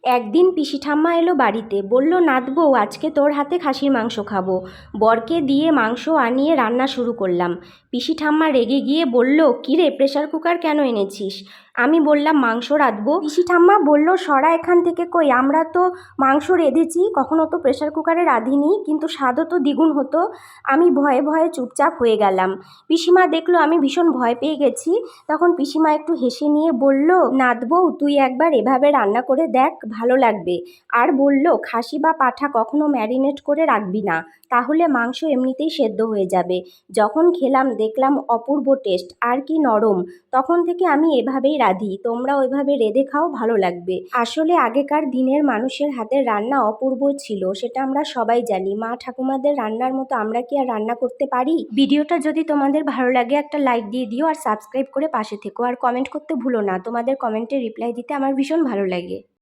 একদিন পিসি ঠাম্মা এলো বাড়িতে, বলল নাত বউ আজকে তোর হাতে খাসির মাংস খাবো। বরকে দিয়ে মাংস আনিয়ে রান্না শুরু করলাম। পিসি ঠাম্মা রেগে গিয়ে বলল, কিরে প্রেসার কুকার কেন এনেছিস? আমি বললাম মাংস রাঁধবো। পিসি ঠাম্মা বলল, সরা এখান থেকে, কই আমরা তো মাংস রেঁধেছি, কখনো তো প্রেসার কুকারে রাঁধিনি, কিন্তু স্বাদও তো দ্বিগুণ হতো। আমি ভয়ে ভয়ে চুপচাপ হয়ে গেলাম। পিসিমা দেখলো আমি ভীষণ ভয় পেয়ে গেছি। তখন পিসিমা একটু হেসে নিয়ে বলল, নাত বউ তুই একবার এভাবে রান্না করে দেখ, ভালো লাগবে। আর বলল, খাসি বা পাঁঠা কখনো ম্যারিনেট করে রাখবি না, তাহলে মাংস এমনিতেই সেদ্ধ হয়ে যাবে। যখন খেলাম দেখলাম অপূর্ব টেস্ট, আর কি নরম। তখন থেকে আমি এভাবেই রাঁধি, তোমরা ওইভাবে রেঁধে খাও, ভালো লাগবে। আসলে আগেকার দিনের মানুষের হাতের রান্না অপূর্ব ছিল, সেটা আমরা সবাই জানি। মা ঠাকুমাদের রান্নার মতো আমরা কি আর রান্না করতে পারি? ভিডিওটা যদি তোমাদের ভালো লাগে একটা লাইক দিয়ে দিও, আর সাবস্ক্রাইব করে পাশে থেকো, আর কমেন্ট করতে ভুলো না। তোমাদের কমেন্টে রিপ্লাই দিতে আমার ভীষণ ভালো লাগে।